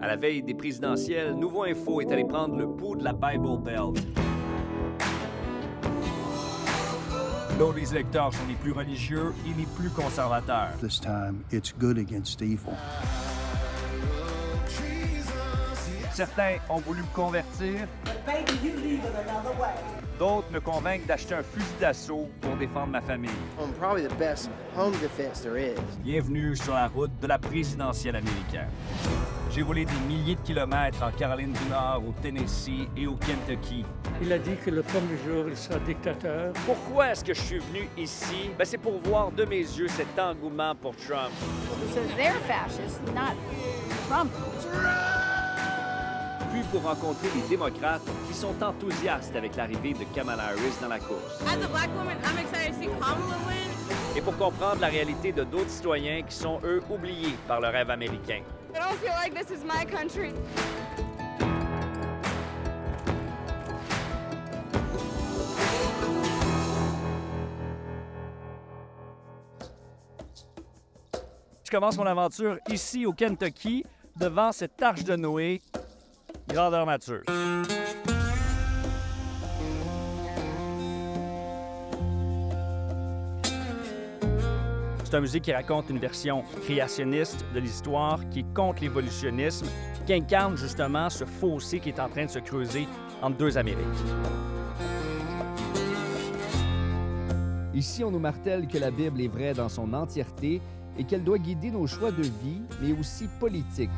À la veille des présidentielles, Nouveau Info est allé prendre le pouls de la Bible Belt. Là où les électeurs sont les plus religieux et les plus conservateurs. This time, it's good against evil. Certains ont voulu me convertir. D'autres me convainquent d'acheter un fusil d'assaut pour défendre ma famille. Probably the best home defense there is. Bienvenue sur la route de la présidentielle américaine. J'ai volé des milliers de kilomètres en Caroline du Nord, au Tennessee et au Kentucky. Il a dit que le premier jour, il sera dictateur. Pourquoi est-ce que je suis venu ici? C'est pour voir de mes yeux cet engouement pour Trump. So they're fascists, not Trump. Puis pour rencontrer les démocrates qui sont enthousiastes avec l'arrivée de Kamala Harris dans la course. As a black woman, I'm excited to see Kamala win. Et pour comprendre la réalité de d'autres citoyens qui sont, eux, oubliés par le rêve américain. I don't feel like this is my country. Je commence mon aventure ici au Kentucky, devant cette arche de Noé, grandeur nature. C'est un musée qui raconte une version créationniste de l'histoire, qui est contre l'évolutionnisme, qui incarne justement ce fossé qui est en train de se creuser entre deux Amériques. Ici, on nous martèle que la Bible est vraie dans son entièreté et qu'elle doit guider nos choix de vie, mais aussi politiques.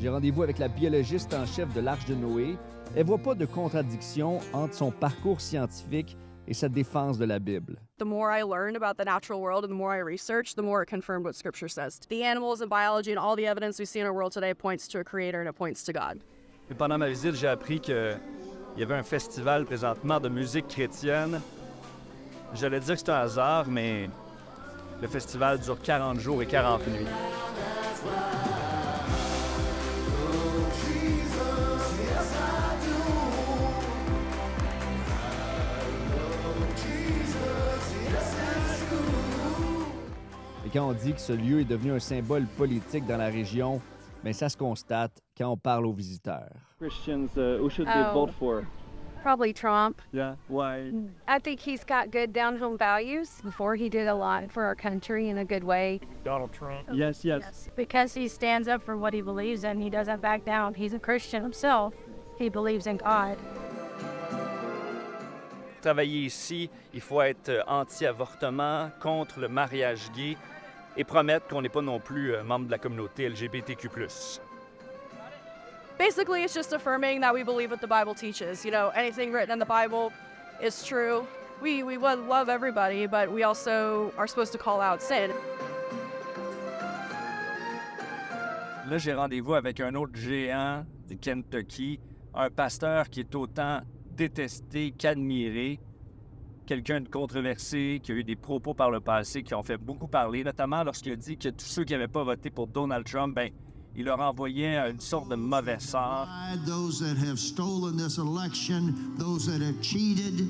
J'ai rendez-vous avec la biologiste en chef de l'Arche de Noé. Elle ne voit pas de contradiction entre son parcours scientifique et sa défense de la Bible. The more I learned about the natural world and the more I researched, the more it confirmed what Scripture says. The animals and biology and all the evidence we see in our world today points to a creator and it points to God. Et pendant ma visite, j'ai appris qu'il y avait un festival présentement de musique chrétienne. J'allais dire que c'est un hasard, mais le festival dure 40 jours et 40 nuits. Et quand on dit que ce lieu est devenu un symbole politique dans la région, bien, ça se constate quand on parle aux visiteurs. Christians, who should they vote for? Probably Trump. Yeah, why? I think he's got good down-home values. Before, he did a lot for our country in a good way. Donald Trump. Yes, yes. Because he stands up for what he believes in. He doesn't back down. He's a Christian himself. He believes in God. Pour travailler ici, il faut être anti-avortement, contre le mariage gay et promettre qu'on n'est pas non plus membre de la communauté LGBTQ+. Basically, it's just affirming that we believe what the Bible teaches. You know, anything written in the Bible is true. We love everybody, but we also are supposed to call out sin. Là, j'ai rendez-vous avec un autre géant du Kentucky, un pasteur qui est autant détesté qu'admiré, quelqu'un de controversé, qui a eu des propos par le passé qui ont fait beaucoup parler, notamment lorsqu'il a dit que tous ceux qui n'avaient pas voté pour Donald Trump, il leur envoyait une sorte de mauvais sort. Those that have stolen this election, those that have cheated,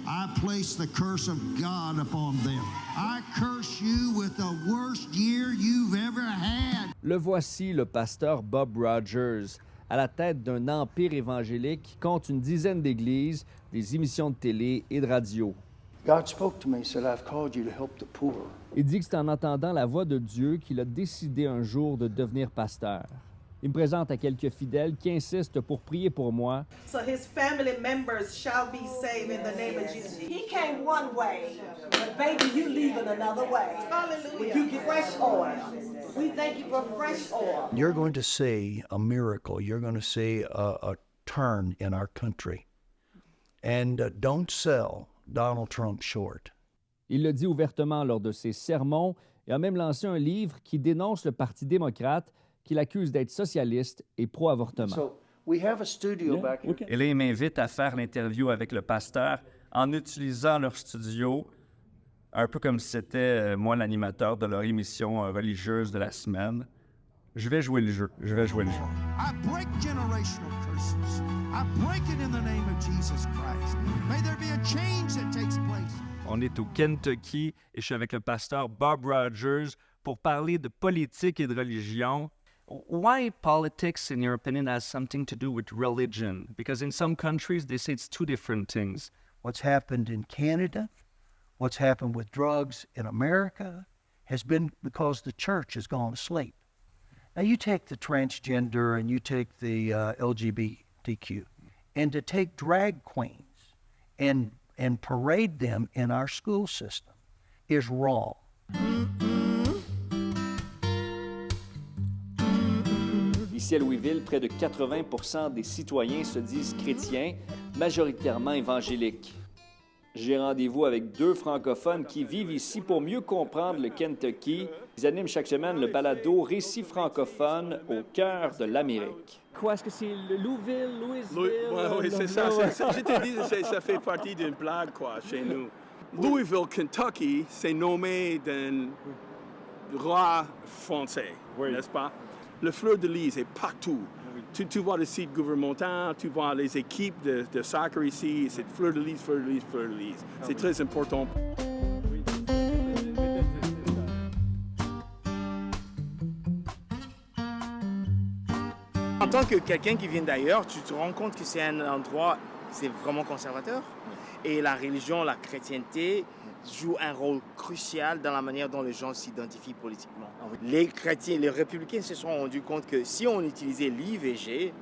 I place the curse of God upon them. I curse you with the worst year you've ever had. Le voici, le pasteur Bob Rogers, à la tête d'un empire évangélique qui compte une dizaine d'églises, des émissions de télé et de radio. God spoke to me and said, I've called you to help the poor. Il dit que c'est en entendant la voix de Dieu qu'il a décidé un jour de devenir pasteur. Il me présente à quelques fidèles qui insistent pour prier pour moi. So his family members shall be saved in the name of Jesus. He came one way, but baby, you leaving another way. Hallelujah. You get fresh oil. We thank you for fresh oil. You're going to see a miracle. You're going to see a turn in our country. And don't sell Donald Trump short. Il le dit ouvertement lors de ses sermons et a même lancé un livre qui dénonce le Parti démocrate, qu'il accuse d'être socialiste et pro-avortement. So we have a studio back here. Et là, il m'invite à faire l'interview avec le pasteur en utilisant leur studio, un peu comme si c'était moi l'animateur de leur émission religieuse de la semaine. Je vais jouer le jeu. Je vais jouer le jeu. I break generational curses. I break it in the name of Jesus Christ. May there be a change that takes place. On est au Kentucky et je suis avec le pasteur Bob Rogers pour parler de politique et de religion. Why politics, in your opinion, has something to do with religion? Because in some countries, they say it's two different things. What's happened in Canada, what's happened with drugs in America, has been because the church has gone to sleep. Now, you take the transgender and you take the LGBTQ, and to take drag queens and parade them in our school system is wrong. Ici à Louisville, près de 80% des citoyens se disent chrétiens, majoritairement évangéliques. J'ai rendez-vous avec 2 francophones qui vivent ici pour mieux comprendre le Kentucky. Ils animent chaque semaine le balado Récits francophones au cœur de l'Amérique. Quoi, est-ce que c'est le Louisville? Oui, c'est ça. Je te dis, ça fait partie d'une blague, quoi, chez nous. Louisville, Kentucky, c'est nommé d'un roi français, n'est-ce pas? Le fleur de lys est partout. Tu vois les sites gouvernementaux, tu vois les équipes de soccer ici, c'est fleur de lys, fleur de lys, fleur de lys. C'est très important. En tant que quelqu'un qui vient d'ailleurs, tu te rends compte que c'est un endroit, c'est vraiment conservateur. Et la religion, la chrétienté joue un rôle crucial dans la manière dont les gens s'identifient politiquement. Les chrétiens, les républicains se sont rendus compte que si on utilisait l'IVG,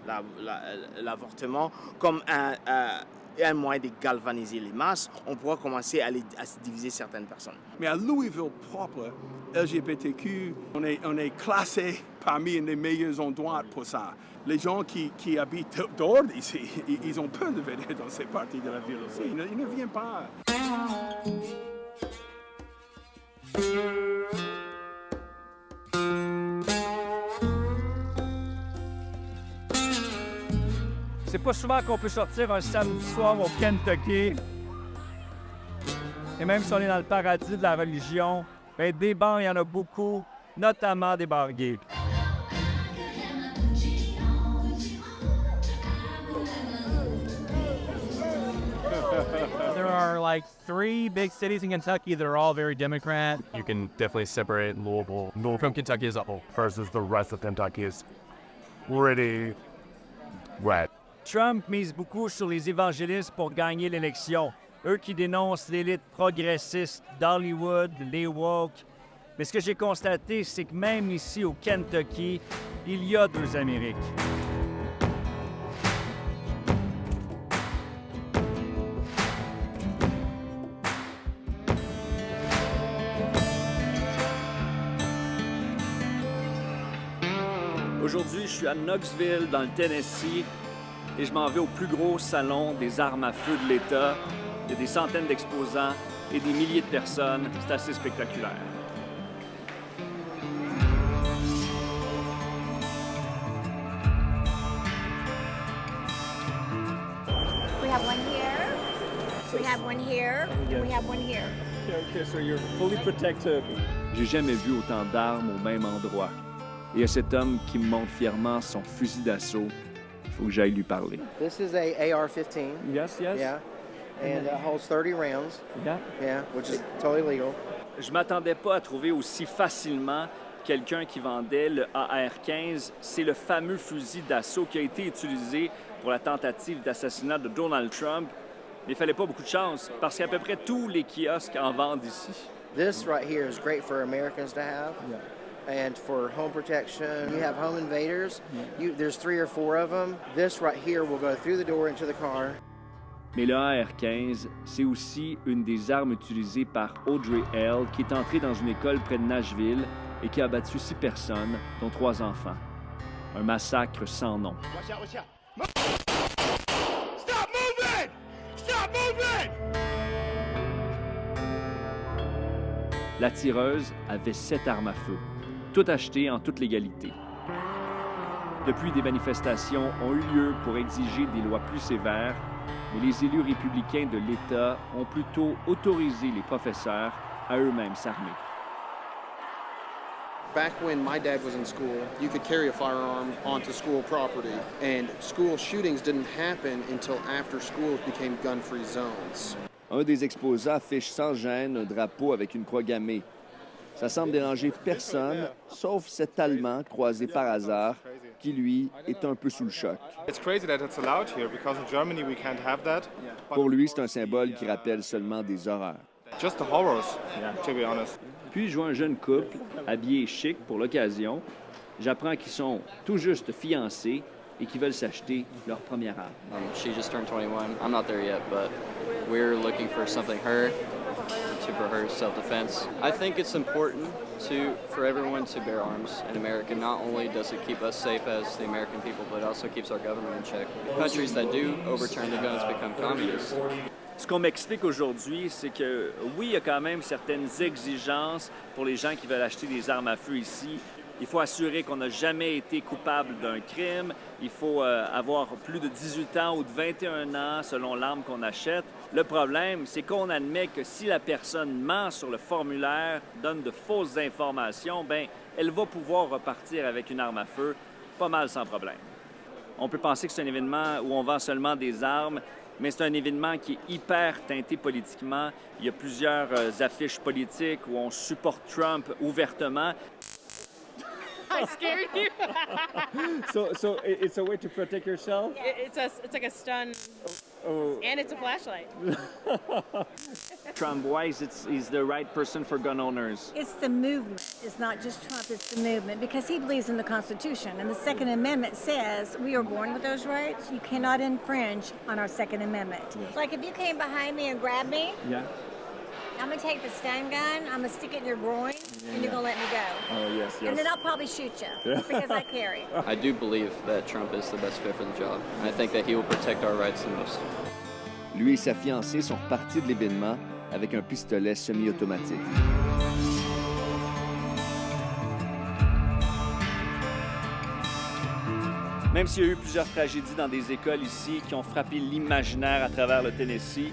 l'avortement, comme un moyen de galvaniser les masses, on pourra commencer à se diviser certaines personnes. Mais à Louisville propre, LGBTQ, on est classé parmi les meilleurs endroits pour ça. Les gens qui habitent dehors ici, ils ont peur de venir dans ces parties de la ville aussi. Ils ne viennent pas. C'est pas souvent qu'on peut sortir un samedi soir au Kentucky. Et même si on est dans le paradis de la religion, ben des bars, il y en a beaucoup, notamment des bars gays. There are like 3 big cities in Kentucky that are all very Democrat. You can definitely separate Louisville from Kentucky as a whole versus the rest of Kentucky is pretty red. Trump mise beaucoup sur les évangélistes pour gagner l'élection. Eux qui dénoncent l'élite progressiste d'Hollywood, les woke. Mais ce que j'ai constaté, c'est que même ici au Kentucky, il y a 2 Amériques. Aujourd'hui, je suis à Knoxville, dans le Tennessee, et je m'en vais au plus gros salon des armes à feu de l'État. Il y a des centaines d'exposants et des milliers de personnes. C'est assez spectaculaire. We have one here, we have one here, and we have one here. Okay, so you're fully protected. J'ai jamais vu autant d'armes au même endroit. Et à cet homme qui me montre fièrement son fusil d'assaut, il faut que j'aille lui parler. This is a AR-15. Yes. Yeah, and it holds 30 rounds. Yeah, which is totally legal. Je m'attendais pas à trouver aussi facilement quelqu'un qui vendait le AR-15. C'est le fameux fusil d'assaut qui a été utilisé pour la tentative d'assassinat de Donald Trump. Mais il fallait pas beaucoup de chance, parce qu'à peu près tous les kiosques en vendent ici. This right here is great for Americans to have. And for home protection, you have home invaders. There's 3 or 4 of them. This right here will go through the door into the car. Mais le AR-15, c'est aussi une des armes utilisées par Audrey Hale, qui est entrée dans une école près de Nashville et qui a abattu 6 personnes, dont 3 enfants. Un massacre sans nom. Watch out. Stop moving! Stop moving! La tireuse avait 7 armes à feu, toutes achetées en toute légalité. Depuis, des manifestations ont eu lieu pour exiger des lois plus sévères, mais les élus républicains de l'État ont plutôt autorisé les professeurs à eux-mêmes s'armer. Back when my dad was in school, you could carry a firearm onto school property, and school shootings didn't happen until after schools became gun-free zones. Un des exposants affiche sans gêne un drapeau avec une croix gammée. Ça semble déranger personne, sauf cet Allemand croisé par hasard, qui, lui, est un peu sous le choc. Pour lui, c'est un symbole qui rappelle seulement des horreurs. Just the horrors, to be honest. Puis, je vois un jeune couple, habillé chic pour l'occasion. J'apprends qu'ils sont tout juste fiancés et qu'ils veulent s'acheter leur première arme. She just turned 21. I'm not there yet, but we're looking for something for her self-defense. I think it's important for everyone to bear arms in America. Not only does it keep us safe as the American people, but it also keeps our government in check. Countries that do overturn the guns become communists. Ce qu'on m'explique aujourd'hui, c'est que oui, il y a quand même certaines exigences pour les gens qui veulent acheter des armes à feu ici. Il faut assurer qu'on n'a jamais été coupable d'un crime. Il faut avoir plus de 18 ans ou de 21 ans selon l'arme qu'on achète. Le problème, c'est qu'on admet que si la personne ment sur le formulaire, donne de fausses informations, bien, elle va pouvoir repartir avec une arme à feu pas mal sans problème. On peut penser que c'est un événement où on vend seulement des armes, mais c'est un événement qui est hyper teinté politiquement. Il y a plusieurs affiches politiques où on supporte Trump ouvertement. I scared you. So it's a way to protect yourself? It's like a stun, and it's a flashlight. Trump, why is he's the right person for gun owners? It's the movement. It's not just Trump, it's the movement. Because he believes in the Constitution. And the Second Amendment says we are born with those rights. You cannot infringe on our Second Amendment. Yes. Like if you came behind me and grabbed me, Yeah. I'm going to take the stun gun, I'm going to stick it in your groin, and you're going to let me go. Oh, yes, yes. And then I'll probably shoot you because I carry. I do believe that Trump is the best fit for the job. And I think that he will protect our rights the most. Lui et sa fiancée sont repartis de l'événement avec un pistolet semi-automatique. Même s'il y a eu plusieurs tragédies dans des écoles ici qui ont frappé l'imaginaire à travers le Tennessee,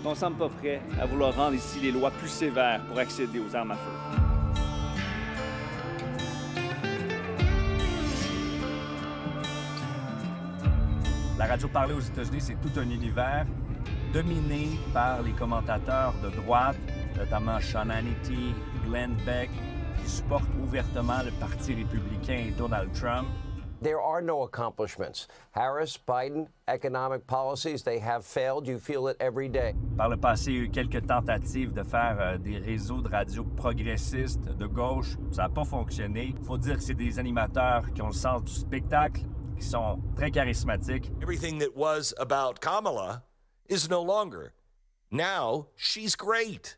on ne semble pas prêt à vouloir rendre ici les lois plus sévères pour accéder aux armes à feu. La radio parlée aux États-Unis, c'est tout un univers dominé par les commentateurs de droite, notamment Sean Hannity, Glenn Beck, qui supportent ouvertement le Parti républicain et Donald Trump. There are no accomplishments. Harris, Biden, economic policies, they have failed. You feel it every day. Par le passé, il y a eu quelques tentatives de faire des réseaux de radio progressistes de gauche. Ça n'a pas fonctionné. Il faut dire que c'est des animateurs qui ont le sens du spectacle, qui sont très charismatiques. Everything that was about Kamala is no longer. Now, she's great.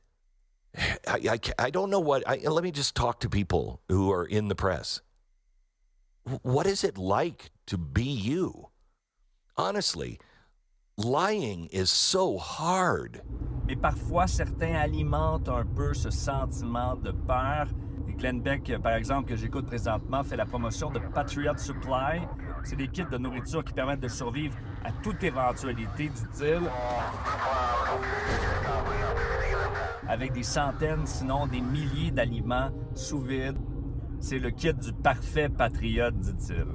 I don't know what... let me just talk to people who are in the press. What is it like to be you? Honestly, lying is so hard. Mais parfois, certains alimentent un peu ce sentiment de peur. Et Glenn Beck, par exemple, que j'écoute présentement, fait la promotion de Patriot Supply. C'est des kits de nourriture qui permettent de survivre à toute éventualité, dit-il. Avec des centaines, sinon des milliers d'aliments sous vide. C'est le kit du parfait patriote, dit-il.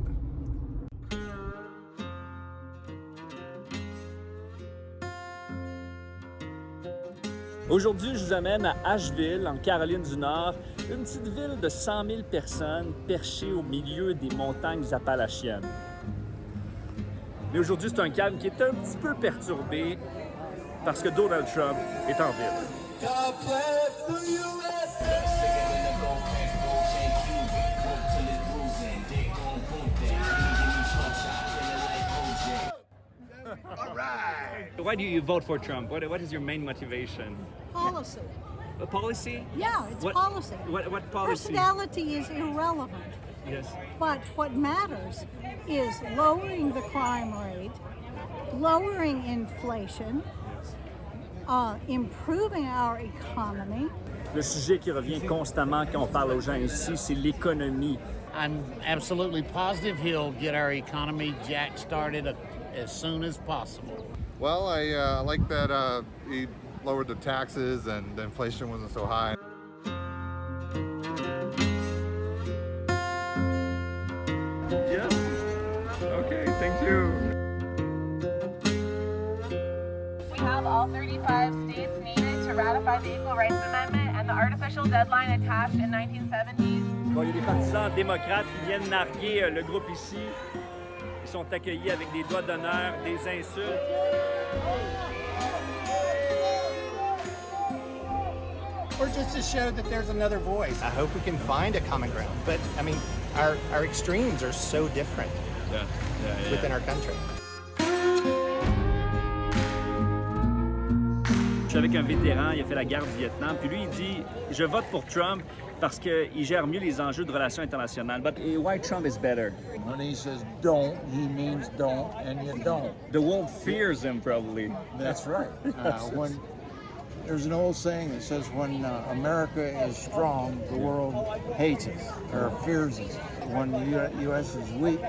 Aujourd'hui, je vous amène à Asheville, en Caroline du Nord, une petite ville de 100 000 personnes perchée au milieu des montagnes appalachiennes. Mais aujourd'hui, c'est un calme qui est un petit peu perturbé parce que Donald Trump est en ville. All right. Why do you vote for Trump? What is your main motivation? Policy. A policy? Yeah, it's What- policy. What policy? Personality is irrelevant. Yes. But what matters is lowering the crime rate, lowering inflation, improving our economy. Le sujet qui revient constamment quand on parle aux gens ici, c'est l'économie. I'm absolutely positive he'll get our economy jack-started as soon as possible. Well, I like that he lowered the taxes and the inflation wasn't so high. Yes. Okay, thank you. We have all 35 states needed to ratify the Equal Rights Amendment, and the artificial deadline attached in 1970s. Bon, il y a des partisans démocrates qui viennent narguer le groupe ici. Ils sont accueillis avec des doigts d'honneur, des insultes. Or just to show that there's another voice. I hope we can find a common ground. But, I mean, our extremes are so different within our country. Je suis avec un vétéran, il a fait la guerre du Vietnam, puis lui, il dit « Je vote pour Trump parce qu'il gère mieux les enjeux de relations internationales. » But why Trump is better? When he says don't, he means don't, and you don't. The world fears him, probably. That's right. When there's an old saying that says when America is strong, the world hates us or fears us. When the U.S. is weak,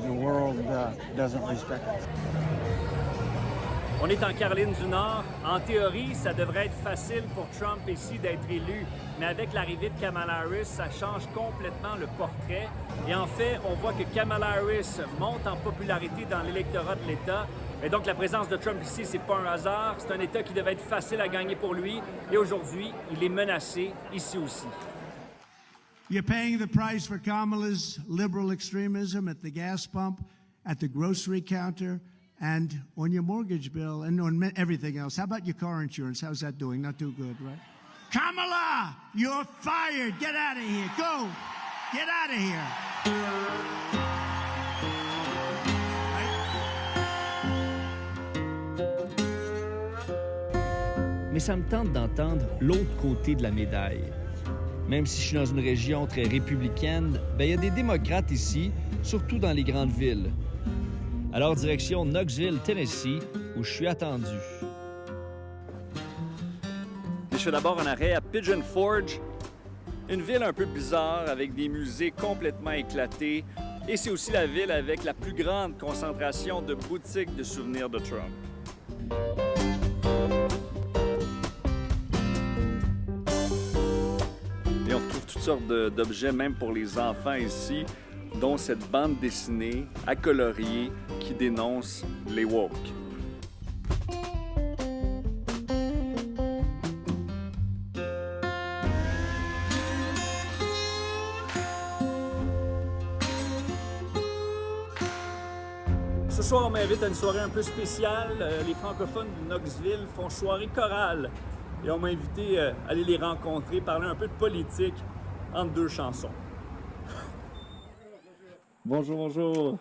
the world doesn't respect us. On est en Caroline du Nord. En théorie, ça devrait être facile pour Trump ici d'être élu. Mais avec l'arrivée de Kamala Harris, ça change complètement le portrait. Et en fait, on voit que Kamala Harris monte en popularité dans l'électorat de l'État. Et donc, la présence de Trump ici, c'est pas un hasard. C'est un État qui devait être facile à gagner pour lui. Et aujourd'hui, il est menacé ici aussi. You're paying the price for Kamala's liberal extremism at the gas pump, at the grocery counter, and on your mortgage bill, and on everything else. How about your car insurance? How's that doing? Not too good, right? Kamala, you're fired. Get out of here. Go. Get out of here. Mais ça me tente d'entendre l'autre côté de la médaille. Même si je suis dans une région très républicaine, il y a des démocrates ici, surtout dans les grandes villes. Alors, direction Knoxville, Tennessee, où je suis attendu. Je fais d'abord un arrêt à Pigeon Forge, une ville un peu bizarre avec des musées complètement éclatés. Et c'est aussi la ville avec la plus grande concentration de boutiques de souvenirs de Trump. Et on retrouve toutes sortes d'objets, même pour les enfants ici, dont cette bande dessinée à colorier qui dénonce les woke. Ce soir, on m'invite à une soirée un peu spéciale. Les francophones de Knoxville font soirée chorale. Et on m'a invité à aller les rencontrer, parler un peu de politique entre deux chansons. Bonjour, bonjour.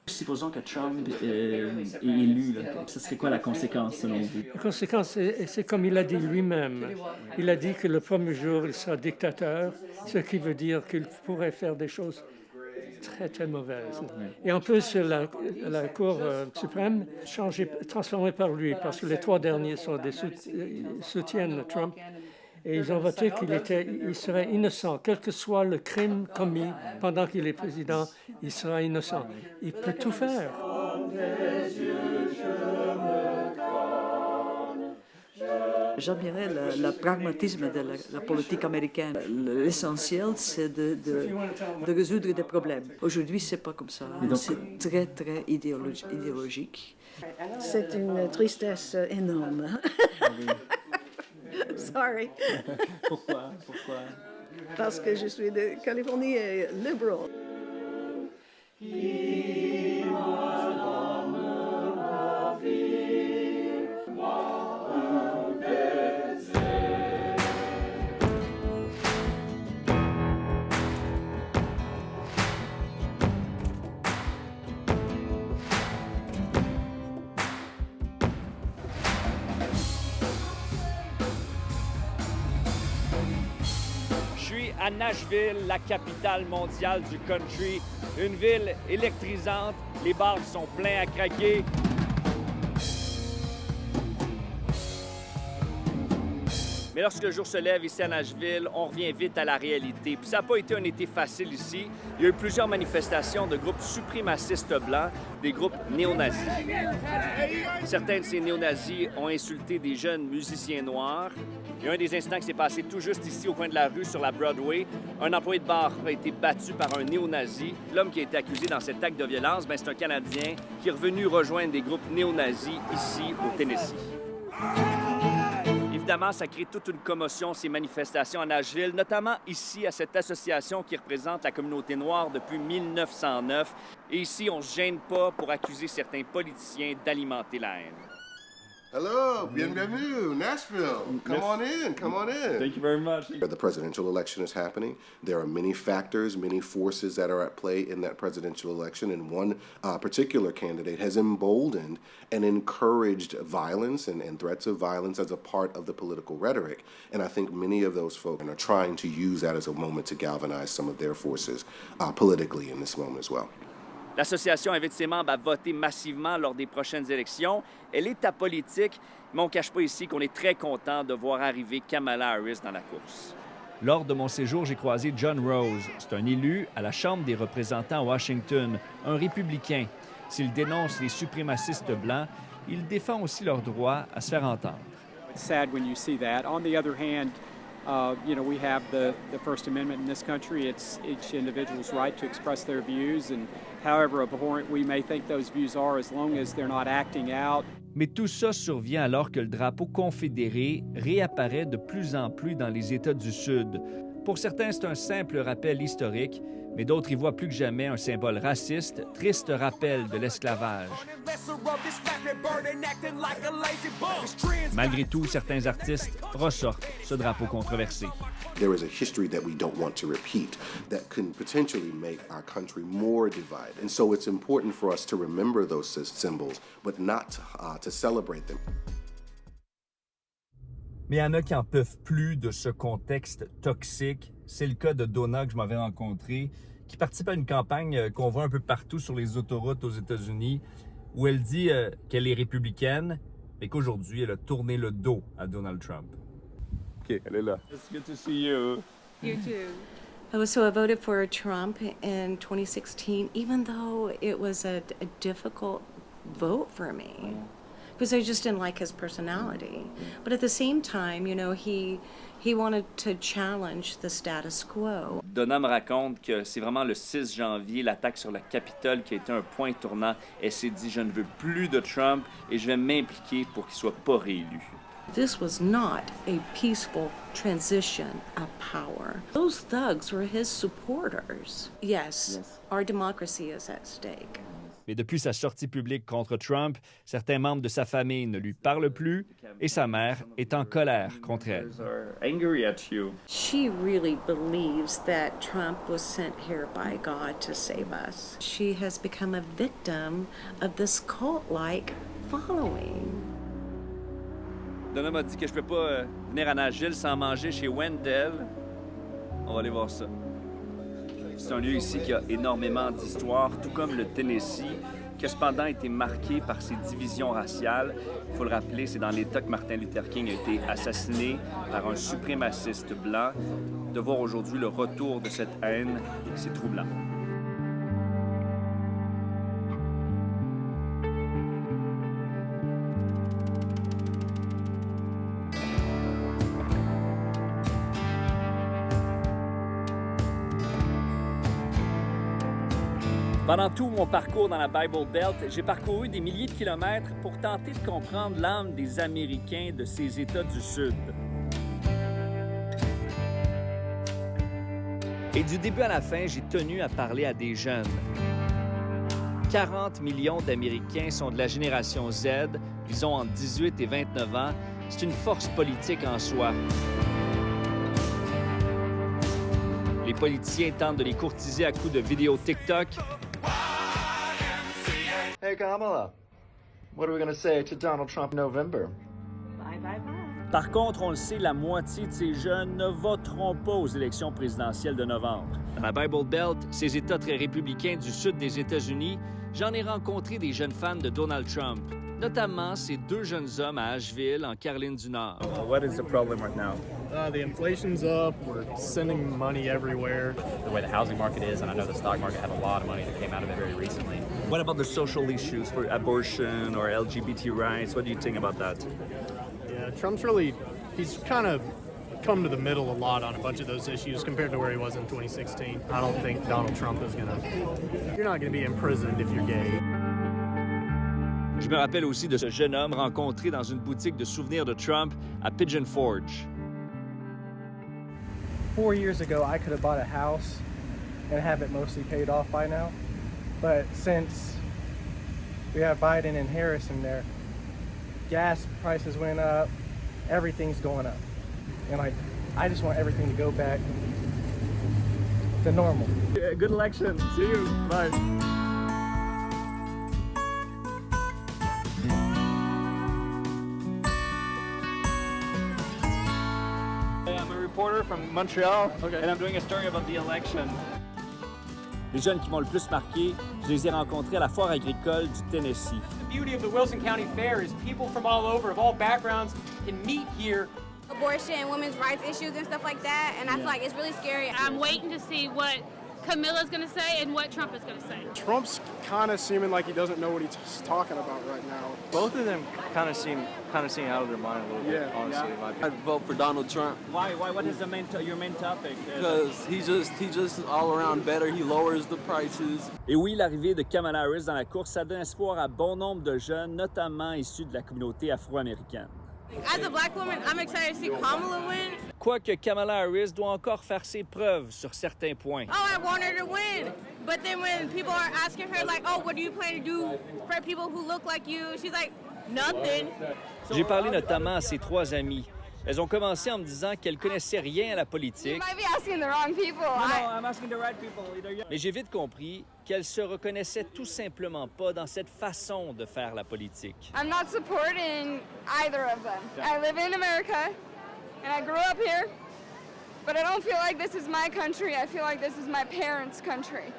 Supposons que Trump est élu, là. Ce serait quoi la conséquence selon vous? La conséquence, c'est comme il a dit lui-même. Il a dit que le premier jour, il sera dictateur, ce qui veut dire qu'il pourrait faire des choses très, très mauvaises. Et en plus, la Cour suprême, transformée par lui, parce que les trois derniers soutiennent Trump. Et ils ont voté qu'il serait innocent. Quel que soit le crime commis pendant qu'il est président, il sera innocent. Il peut tout faire. J'admirais le pragmatisme de la politique américaine. L'essentiel, c'est de résoudre des problèmes. Aujourd'hui, c'est pas comme ça. C'est très, très idéologique. C'est une tristesse énorme. Sorry. Pourquoi? Parce que je suis de Californie et libéral. À Nashville, la capitale mondiale du country. Une ville électrisante, les bars sont pleins à craquer. Mais lorsque le jour se lève ici à Nashville, on revient vite à la réalité. Puis ça n'a pas été un été facile ici. Il y a eu plusieurs manifestations de groupes suprémacistes blancs, des groupes néo-nazis. Certains de ces néo-nazis ont insulté des jeunes musiciens noirs. Il y a un des incidents qui s'est passé tout juste ici au coin de la rue sur la Broadway. Un employé de bar a été battu par un néo-nazi. L'homme qui a été accusé dans cet acte de violence, c'est un Canadien qui est revenu rejoindre des groupes néo-nazis ici au Tennessee. Évidemment, ça crée toute une commotion, ces manifestations à Nashville, notamment ici, à cette association qui représente la communauté noire depuis 1909. Et ici, on ne se gêne pas pour accuser certains politiciens d'alimenter la haine. Hello, bienvenue, Nashville. Come on in, come on in. Thank you very much. The presidential election is happening. There are many factors, many forces that are at play in that presidential election, and one particular candidate has emboldened and encouraged violence and threats of violence as a part of the political rhetoric. And I think many of those folks are trying to use that as a moment to galvanize some of their forces politically in this moment as well. L'association invite ses membres à voter massivement lors des prochaines élections. Elle est apolitique, mais on ne cache pas ici qu'on est très content de voir arriver Kamala Harris dans la course. Lors de mon séjour, j'ai croisé John Rose. C'est un élu à la Chambre des représentants à Washington, un républicain. S'il dénonce les suprémacistes blancs, il défend aussi leur droit à se faire entendre. It's sad when you see that. On the other hand, we have the First Amendment in this country. It's each individual's right to express their views, and however abhorrent we may think those views are, as long as they're not acting out. Mais tout ça survient alors que le drapeau confédéré réapparaît de plus en plus dans les États du Sud. Pour certains, c'est un simple rappel historique, mais d'autres y voient plus que jamais un symbole raciste, triste rappel de l'esclavage. Malgré tout, certains artistes ressortent ce drapeau controversé. There is a history that we don't want to repeat that can potentially make our country more divided. And so it's important for us to remember those symbols, but not to celebrate them. Mais il y en a qui n'en peuvent plus de ce contexte toxique. C'est le cas de Donna que je m'avais rencontré, qui participe à une campagne qu'on voit un peu partout sur les autoroutes aux États-Unis, où elle dit qu'elle est républicaine, mais qu'aujourd'hui, elle a tourné le dos à Donald Trump. OK, elle est là. It's good to see you. You too. So I voted for Trump in 2016, even though it was a difficult vote for me. Because I just didn't like his personality. But at the same time, he wanted to challenge the status quo. Donna me raconte que c'est vraiment le 6 janvier, l'attaque sur le Capitole, qui a été un point tournant. Elle s'est dit, je ne veux plus de Trump et je vais m'impliquer pour qu'il ne soit pas réélu. This was not a peaceful transition of power. Those thugs were his supporters. Yes. Our democracy is at stake. Mais depuis sa sortie publique contre Trump, certains membres de sa famille ne lui parlent plus et sa mère est en colère contre elle. She really believes that Trump was sent here by God to save us. She has become a victim of this cult-like following. Donna m'a dit que je ne peux pas venir à Nashville sans manger chez Wendell. On va aller voir ça. C'est un lieu ici qui a énormément d'histoire, tout comme le Tennessee, qui a cependant été marqué par ses divisions raciales. Il faut le rappeler, c'est dans l'État que Martin Luther King a été assassiné par un suprémaciste blanc. De voir aujourd'hui le retour de cette haine, c'est troublant. Pendant tout mon parcours dans la Bible Belt, j'ai parcouru des milliers de kilomètres pour tenter de comprendre l'âme des Américains de ces États du Sud. Et du début à la fin, j'ai tenu à parler à des jeunes. 40 millions d'Américains sont de la génération Z, ils ont entre 18 et 29 ans. C'est une force politique en soi. Les politiciens tentent de les courtiser à coups de vidéos TikTok. Hey Kamala, what are we going to say to Donald Trump in November? Bye, bye, bye. Par contre, on le sait, la moitié de ces jeunes ne voteront pas aux élections présidentielles de novembre. Dans la Bible Belt, ces États très républicains du sud des États-Unis, j'en ai rencontré des jeunes fans de Donald Trump, notamment ces deux jeunes hommes à Asheville, en Caroline du Nord. What is the problem right now? The inflation's up. We're sending money everywhere. The way the housing market is, and I know the stock market had a lot of money that came out of it very recently. What about the social issues for abortion or LGBT rights? What do you think about that? Yeah, he's kind of come to the middle a lot on a bunch of those issues compared to where he was in 2016. I don't think Donald Trump is you're not gonna be imprisoned if you're gay. Je me rappelle aussi de ce jeune homme rencontré dans une boutique de souvenirs de Trump à Pigeon Forge. 4 years ago, I could have bought a house and have it mostly paid off by now. But since we have Biden and Harris in there, gas prices went up, everything's going up. And I just want everything to go back to normal. Yeah, good election. See you. Bye. I'm a reporter from Montreal, and I'm doing a story about the election. Les jeunes qui m'ont le plus marqué, je les ai rencontrés à la foire agricole du Tennessee. The beauty of the Wilson County Fair is people from all over, of all backgrounds, can meet here. Abortion and women's rights issues and stuff like that, and I feel like it's really scary. I'm waiting to see what Camilla's going to say and what Trump is going to say. Trump's kind of seeming like he doesn't know what he's talking about right now. Both of them kind of seem out of their mind a little bit, honestly. I'd vote for Donald Trump. Why? What is your main topic? Because he just all around better. He lowers the prices. Et oui, l'arrivée de Kamala Harris dans la course, ça donne espoir à bon nombre de jeunes, notamment issus de la communauté afro-américaine. As a black woman, I'm excited to see Kamala win. Quoique Kamala Harris doit encore faire ses preuves sur certains points. Oh, I want her to win. But then when people are asking her, like, oh, what do you plan to do for people who look like you? She's like, nothing. J'ai parlé notamment à ses 3 amies. Elles ont commencé en me disant qu'elles connaissaient rien à la politique. You might be asking the wrong people. No, I'm asking the right people. Mais j'ai vite compris qu'elles se reconnaissaient tout simplement pas dans cette façon de faire la politique. I'm not supporting either of them. I live in America, and I grew up here, but I don't feel like this is my country. I feel like this is my parents' country.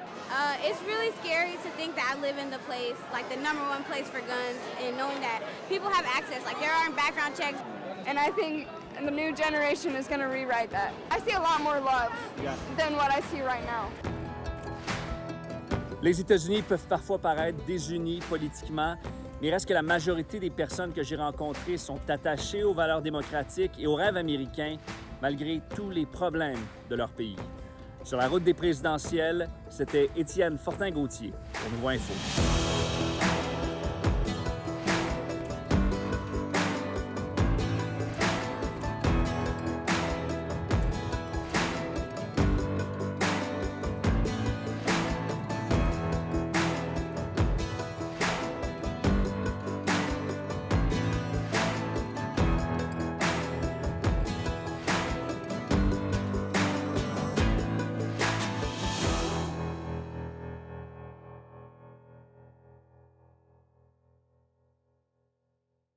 It's really scary to think that I live in the place, like the #1 place for guns, and knowing that people have access. Like there aren't background checks. And I think the new generation is going to rewrite that. I see a lot more love than what I see right now. Les États-Unis peuvent parfois paraître désunis politiquement, mais il reste que la majorité des personnes que j'ai rencontrées sont attachées aux valeurs démocratiques et aux rêves américains, malgré tous les problèmes de leur pays. Sur la route des présidentielles, c'était Étienne Fortin-Gauthier pour Nouveau Info.